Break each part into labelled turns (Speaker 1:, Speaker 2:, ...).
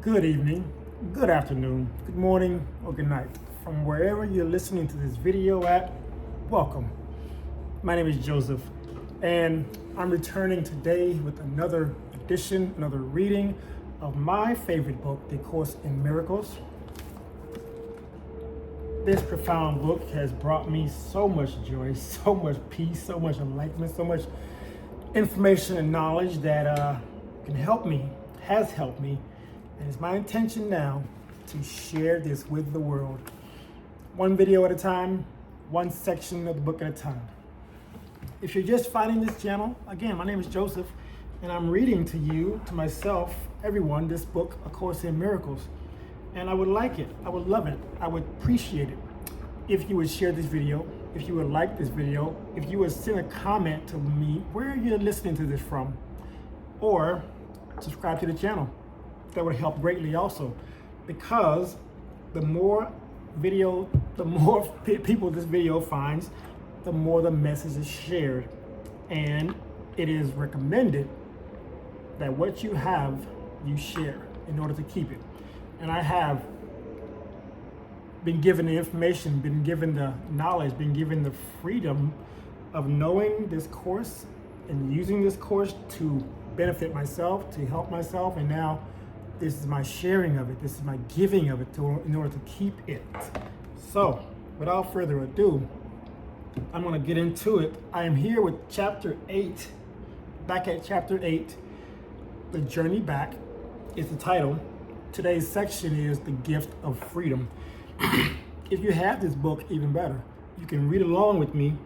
Speaker 1: Good evening, good afternoon, good morning, or good night. From wherever you're listening to this video at, welcome. My name is Joseph, and I'm returning today with another edition, another reading of my favorite book, The Course in Miracles. This profound book has brought me so much joy, so much peace, so much enlightenment, so much information and knowledge that can help me, has helped me. And it's my intention now to share this with the world. One video at a time, one section of the book at a time. If you're just finding this channel, again, my name is Joseph, and I'm reading to you, to myself, everyone, this book, A Course in Miracles. And I would like it, I would love it, I would appreciate it if you would share this video, if you would like this video, if you would send a comment to me where you're listening to this from, or subscribe to the channel. That would help greatly also, because the more people this video finds, the more the message is shared. And it is recommended that what you have, you share in order to keep it. And I have been given the information, been given the knowledge, been given the freedom of knowing this course and using this course to benefit myself, to help myself, and now this is my sharing of it. This is my giving of it in order to keep it. So, without further ado, I'm going to get into it. I am here with chapter 8. Back at chapter 8, The Journey Back is the title. Today's section is The Gift of Freedom. If you have this book, even better. You can read along with me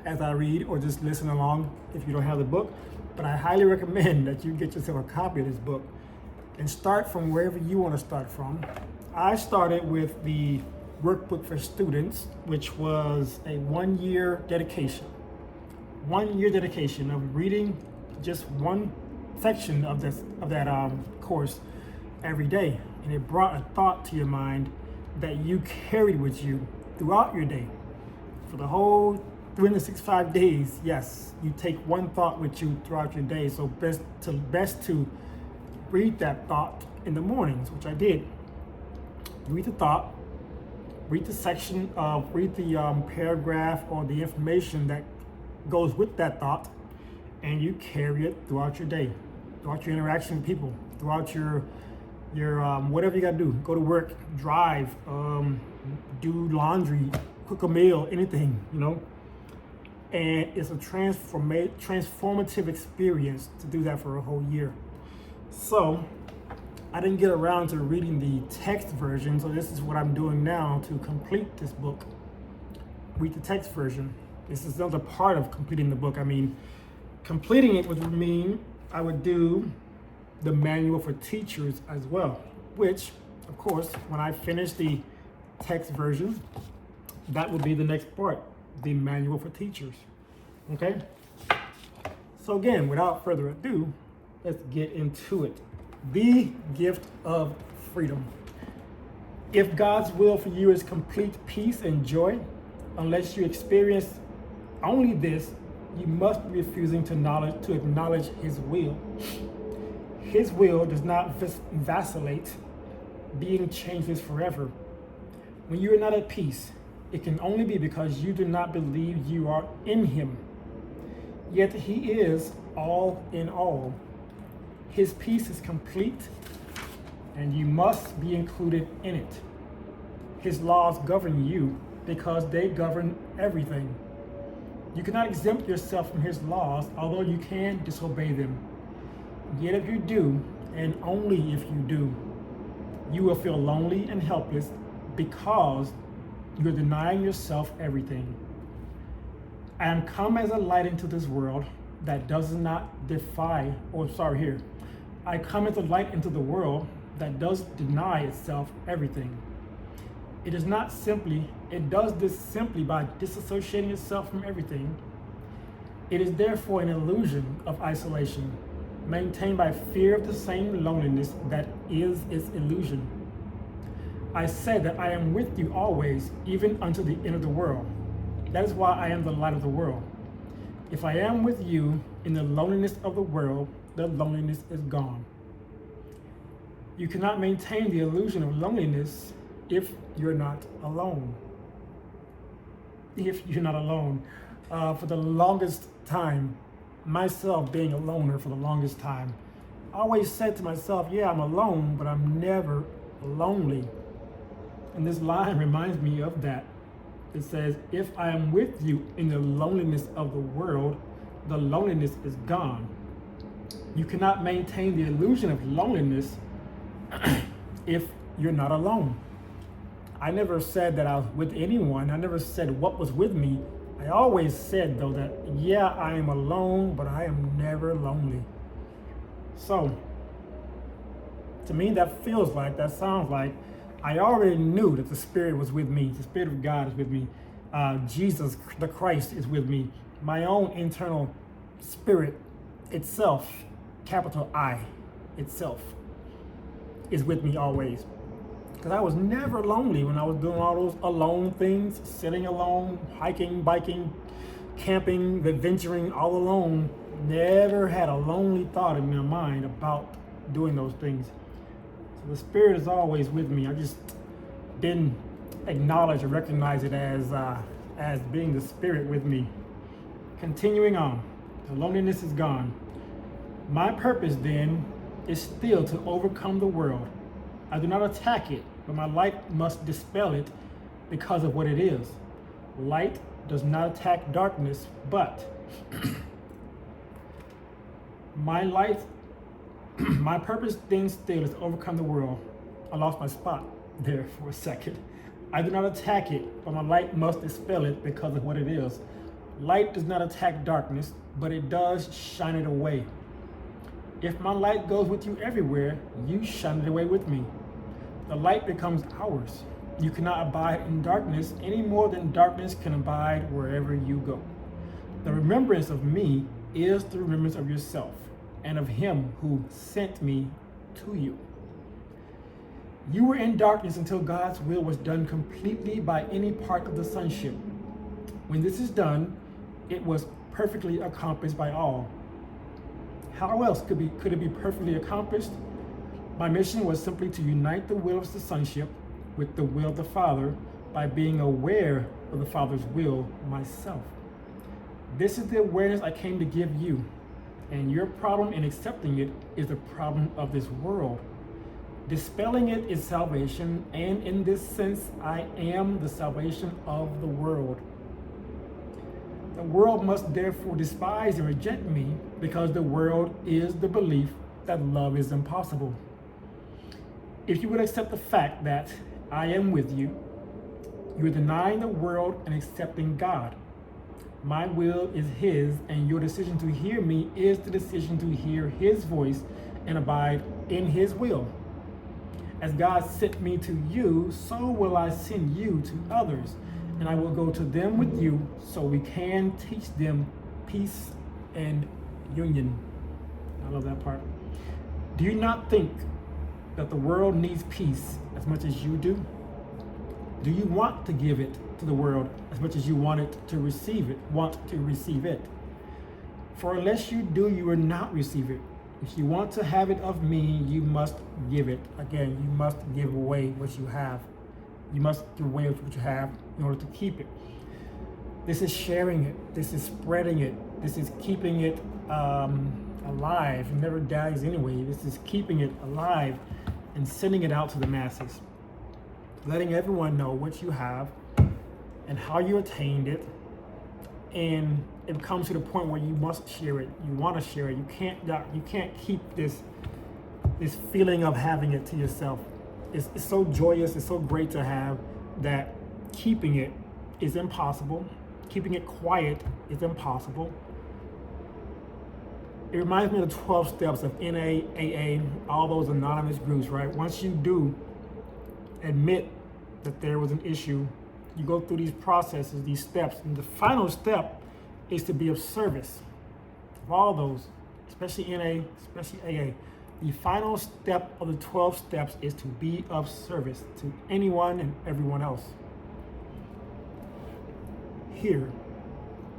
Speaker 1: as I read, or just listen along if you don't have the book. But I highly recommend that you get yourself a copy of this book and start from wherever you want to start from. I started with the workbook for students, which was a 1 year dedication. 1 year dedication of reading just one section of that course every day. And it brought a thought to your mind that you carried with you throughout your day. For the whole 365 days, yes, you take one thought with you throughout your day. So best to read that thought in the mornings, which I did. Read the thought, read the paragraph or the information that goes with that thought, and you carry it throughout your day, throughout your interaction with people, throughout your whatever you gotta do. Go to work, drive, do laundry, cook a meal, anything, And it's a transformative experience to do that for a whole year. So I didn't get around to reading the text version, so this is what I'm doing now to complete this book. Read the text version. This is another part of completing the book. I mean, completing it would mean I would do the manual for teachers as well, which, of course, when I finish the text version, that will be the next part, the manual for teachers. Okay? So again, without further ado, let's get into it. The gift of freedom. If God's will for you is complete peace and joy, unless you experience only this, you must be refusing to acknowledge His will. His will does not vacillate, being changeless forever. When you are not at peace, it can only be because you do not believe you are in Him. Yet He is all in all. His peace is complete, and you must be included in it. His laws govern you because they govern everything. You cannot exempt yourself from His laws, although you can disobey them. Yet if you do, and only if you do, you will feel lonely and helpless because you're denying yourself everything. I am come as a light into this world that does not I come as a light into the world that does deny itself everything. It does this simply by disassociating itself from everything. It is therefore an illusion of isolation, maintained by fear of the same loneliness that is its illusion. I say that I am with you always, even unto the end of the world. That is why I am the light of the world. If I am with you in the loneliness of the world, the loneliness is gone. You cannot maintain the illusion of loneliness if you're not alone. If you're not alone. For the longest time, myself being a loner for the longest time, I always said to myself, yeah, I'm alone, but I'm never lonely. And this line reminds me of that. It says, if I am with you in the loneliness of the world, the loneliness is gone. You cannot maintain the illusion of loneliness if you're not alone. I never said that I was with anyone. I never said what was with me. I always said, though, that yeah, I am alone, but I am never lonely. So, to me, that sounds like, I already knew that the Spirit was with me. The Spirit of God is with me. Jesus, the Christ, is with me. My own internal spirit itself, capital I, itself, is with me always. Because I was never lonely when I was doing all those alone things, sitting alone, hiking, biking, camping, adventuring all alone. Never had a lonely thought in my mind about doing those things. So the Spirit is always with me. I just didn't acknowledge or recognize it as being the Spirit with me. Continuing on, the loneliness is gone. My purpose then is still to overcome the world. I do not attack it, but my light must dispel it because of what it is. Light does not attack darkness, but my purpose then still is to overcome the world. I lost my spot there for a second. I do not attack it, but my light must dispel it because of what it is. Light does not attack darkness, but it does shine it away. If my light goes with you everywhere, you shine it away with me. The light becomes ours. You cannot abide in darkness any more than darkness can abide wherever you go. The remembrance of me is the remembrance of yourself and of him who sent me to you. You were in darkness until God's will was done completely by any part of the sonship. When this is done, it was perfectly accomplished by all. How else could it be perfectly accomplished? My mission was simply to unite the will of the sonship with the will of the Father by being aware of the Father's will myself. This is the awareness I came to give you, and your problem in accepting it is the problem of this world. Dispelling it is salvation, and in this sense, I am the salvation of the world. The world must therefore despise and reject me because the world is the belief that love is impossible. If you would accept the fact that I am with you, you are denying the world and accepting God. My will is his, and your decision to hear me is the decision to hear his voice and abide in his will. As God sent me to you, so will I send you to others, and I will go to them with you so we can teach them peace and union. I love that part. Do you not think that the world needs peace as much as you do? Do you want to give it to the world as much as you want to receive it? For unless you do, you will not receive it. If you want to have it of me, you must give it. Again, you must give away what you have. You must give away what you have in order to keep it. This is sharing it. This is spreading it. This is keeping it alive. It never dies anyway. This is keeping it alive and sending it out to the masses. Letting everyone know what you have and how you attained it. And it comes to the point where you must share it. You want to share it. You can't keep this feeling of having it to yourself. It's so joyous. It's so great to have that keeping it is impossible. Keeping it quiet is impossible. It reminds me of the 12 steps of NA, AA, all those anonymous groups, right? Once you do admit that there was an issue, you go through these processes, these steps, and the final step is to be of service. Of all those, especially NA, especially AA, the final step of the 12 steps is to be of service to anyone and everyone else. Here,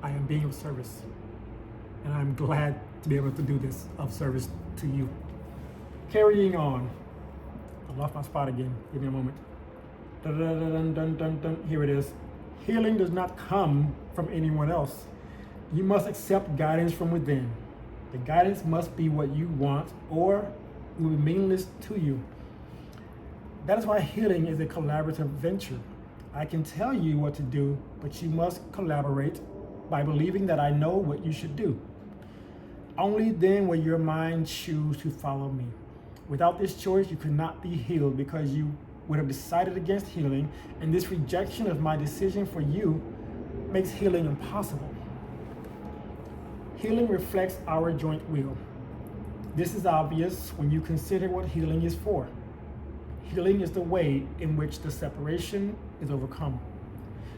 Speaker 1: I am being of service, and I'm glad to be able to do this of service to you. Carrying on, I lost my spot again. Give me a moment. Dun, dun, dun, dun, dun, dun. Here it is. Healing does not come from anyone else. You must accept guidance from within. The guidance must be what you want, or it will be meaningless to you. That is why healing is a collaborative venture. I can tell you what to do, but you must collaborate by believing that I know what you should do. Only then will your mind choose to follow me. Without this choice, you could not be healed because you would have decided against healing, and this rejection of my decision for you makes healing impossible. Healing reflects our joint will. This is obvious when you consider what healing is for. Healing is the way in which the separation is overcome.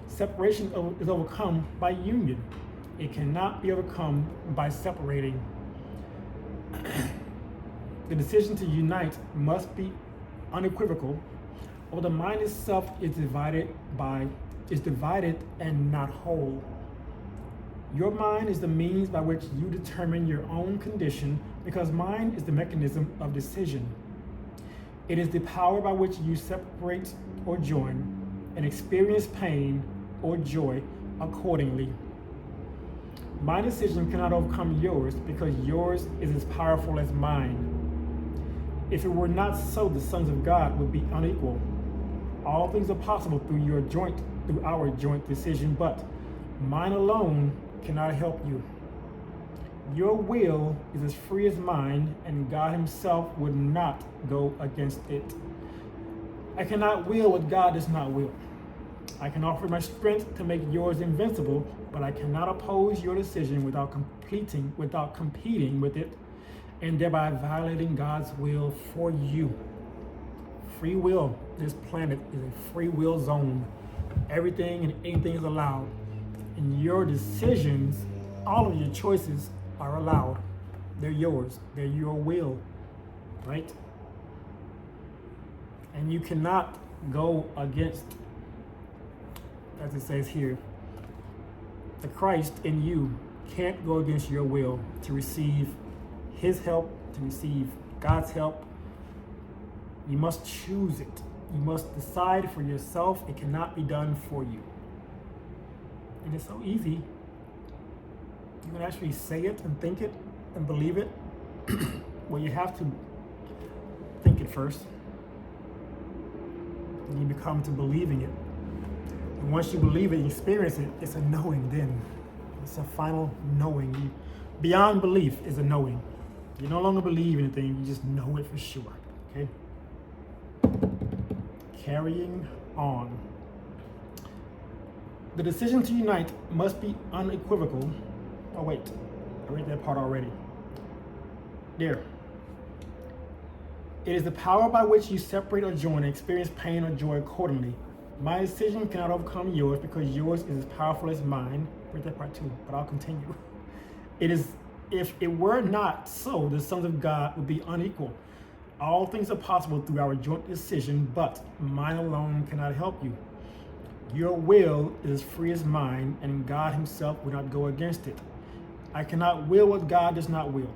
Speaker 1: Separation is overcome by union. It cannot be overcome by separating. The decision to unite must be unequivocal, or the mind itself is divided and not whole. Your mind is the means by which you determine your own condition, because mind is the mechanism of decision. It is the power by which you separate or join and experience pain or joy accordingly. My decision cannot overcome yours because yours is as powerful as mine. If it were not so, the sons of God would be unequal. All things are possible through our joint decision, but mine alone cannot help you. Your will is as free as mine, and God himself would not go against it. I cannot will what God does not will. I can offer my strength to make yours invincible, but I cannot oppose your decision without competing with it, and thereby violating God's will for you. Free will. This planet is a free will zone. Everything and anything is allowed. And your decisions, all of your choices are allowed. They're yours. They're your will, right? And you cannot go against, as it says here, the Christ in you can't go against your will to receive his help, to receive God's help. You must choose it. You must decide for yourself. It cannot be done for you. And it's so easy. You can actually say it and think it and believe it. Well, you have to think it first. And you become to believing it. And once you believe it, you experience it, it's a knowing then. It's a final knowing. Beyond belief is a knowing. You no longer believe anything, you just know it for sure. Okay? Carrying on. The decision to unite must be unequivocal. Oh wait, I read that part already. There. It is the power by which you separate or join and experience pain or joy accordingly. My decision cannot overcome yours because yours is as powerful as mine. Read that part too, but I'll continue. If it were not so, the sons of God would be unequal. All things are possible through our joint decision, but mine alone cannot help you. Your will is as free as mine, and God himself will not go against it. I cannot will what God does not will.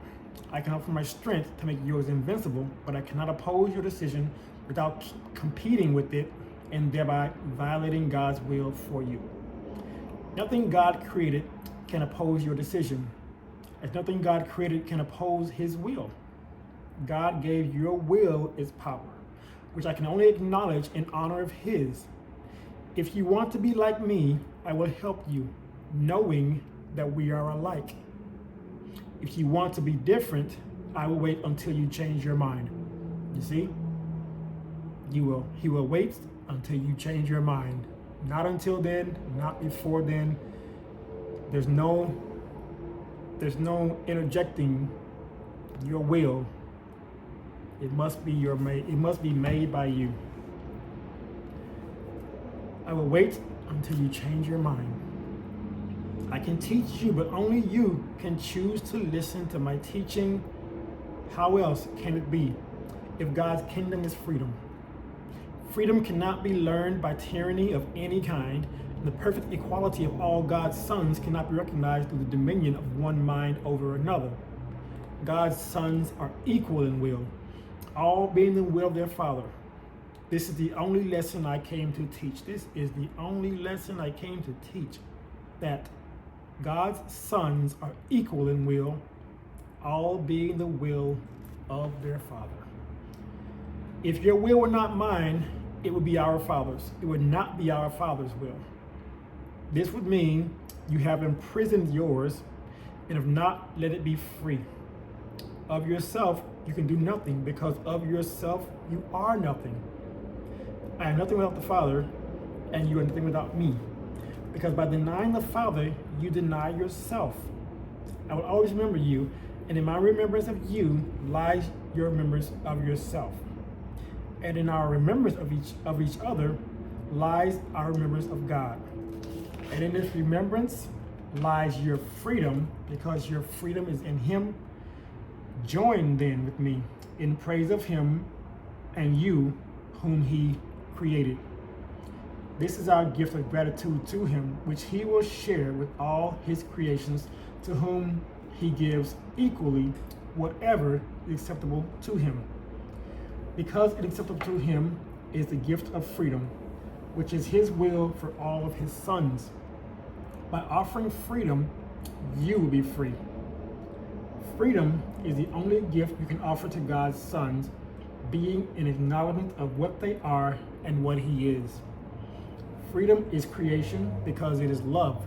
Speaker 1: I can offer my strength to make yours invincible, but I cannot oppose your decision without competing with it and thereby violating God's will for you. Nothing God created can oppose your decision, as nothing God created can oppose his will. God gave your will its power, which I can only acknowledge in honor of his. If you want to be like me, I will help you, knowing that we are alike. If you want to be different, I will wait until you change your mind. You see? He will wait until you change your mind. Not until then, not before then. There's no interjecting your will. It must be made by you. I will wait until you change your mind. I can teach you, but only you can choose to listen to my teaching. How else can it be if God's kingdom is freedom? Freedom cannot be learned by tyranny of any kind. The perfect equality of all God's sons cannot be recognized through the dominion of one mind over another. God's sons are equal in will, all being the will of their Father. This is the only lesson I came to teach. This is the only lesson I came to teach, that God's sons are equal in will, all being the will of their Father. If your will were not mine, it would be our Father's. It would not be our Father's will. This would mean you have imprisoned yours and have not let it be free. Of yourself, you can do nothing, because of yourself, you are nothing. I am nothing without the Father, and you are nothing without me. Because by denying the Father, you deny yourself. I will always remember you, and in my remembrance of you lies your remembrance of yourself. And in our remembrance of each other lies our remembrance of God. And in this remembrance lies your freedom, because your freedom is in Him. Join then with me in praise of Him and you whom He created. This is our gift of gratitude to Him, which He will share with all His creations, to whom He gives equally whatever is acceptable to Him. Because it is acceptable to Him is the gift of freedom, which is His will for all of His sons. By offering freedom, you will be free. Freedom is the only gift you can offer to God's sons, being an acknowledgement of what they are and what He is. Freedom is creation, because it is love.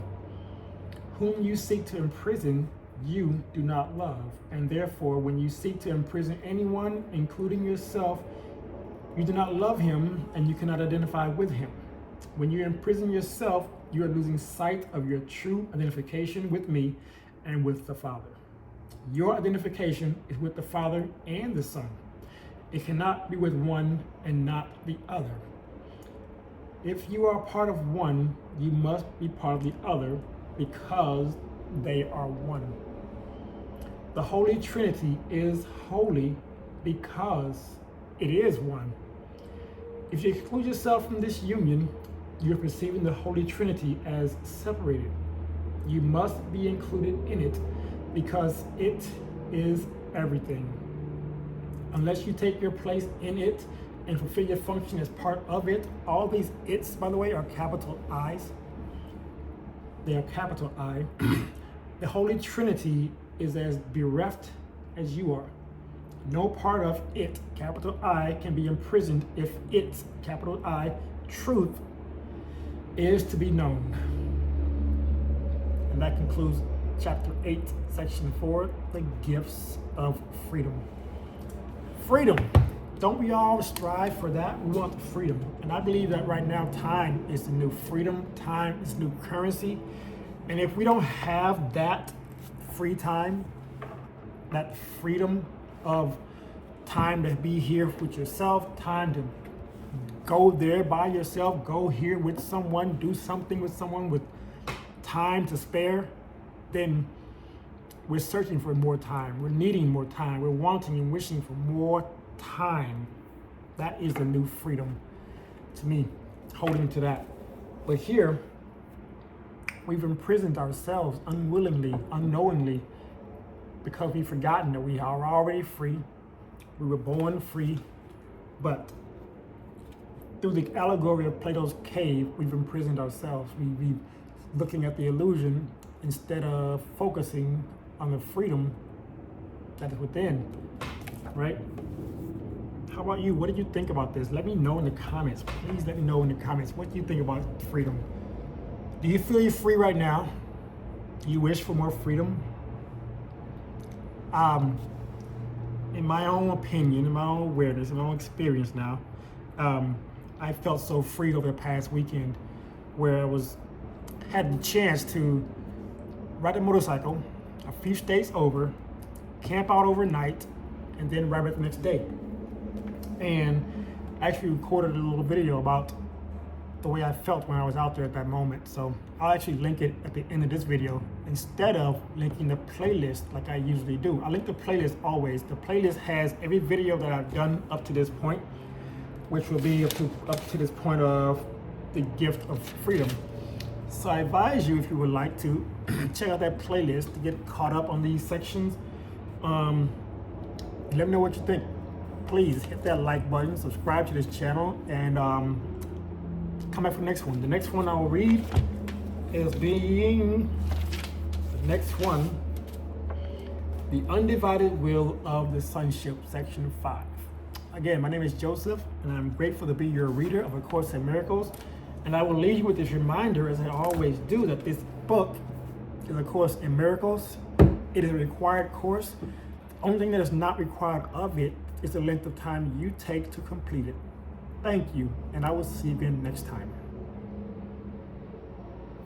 Speaker 1: Whom you seek to imprison, you do not love. And therefore, when you seek to imprison anyone, including yourself, you do not love him, and you cannot identify with him. When you imprison yourself, you are losing sight of your true identification with me and with the Father. Your identification is with the Father and the Son. It cannot be with one and not the other. If you are part of one, you must be part of the other, because they are one. The Holy Trinity is holy because it is one. If you exclude yourself from this union, you're perceiving the Holy Trinity as separated. You must be included in it, because it is everything. Unless you take your place in it and fulfill your function as part of it, all these "it's," by the way, are capital I's. They are capital I. The Holy Trinity is as bereft as you are. No part of it, capital I, can be imprisoned if its, capital I, truth is to be known. And that concludes chapter 8, section 4, the gifts of freedom. Freedom. Don't we all strive for that? We want freedom. And I believe that right now, time is the new freedom. Time is new currency. And if we don't have that free time, that freedom of time to be here with yourself, time to go there by yourself, go here with someone, do something with someone with time to spare, then we're searching for more time. We're needing more time. We're wanting and wishing for more time. That is the new freedom to me, holding to that. But here, we've imprisoned ourselves unwillingly, unknowingly, because we've forgotten that we are already free. We were born free, but through the allegory of Plato's cave, we've imprisoned ourselves. We've looking at the illusion instead of focusing on the freedom that is within, right? How about you? What did you think about this? Let me know in the comments. Please let me know in the comments. What do you think about freedom? Do you feel you're free right now? Do you wish for more freedom? In my own opinion, in my own awareness, in my own experience now, I felt so free over the past weekend, where I had the chance to ride a motorcycle a few states over, camp out overnight, and then ride it the next day. And I actually recorded a little video about the way I felt when I was out there at that moment. So I'll actually link it at the end of this video instead of linking the playlist like I usually do. I link the playlist always. The playlist has every video that I've done up to this point, which will be up to this point of the gift of freedom. So I advise you, if you would like to, check out that playlist to get caught up on these sections. Let me know what you think. please hit that like button, subscribe to this channel, and come back for the next one. The next one I'll read is The Undivided Will of the Sonship, Section 5. Again, my name is Joseph, and I'm grateful to be your reader of A Course in Miracles. And I will leave you with this reminder, as I always do, that this book is A Course in Miracles. It is a required course. The only thing that is not required of it is the length of time you take to complete it. Thank you, and I will see you again next time.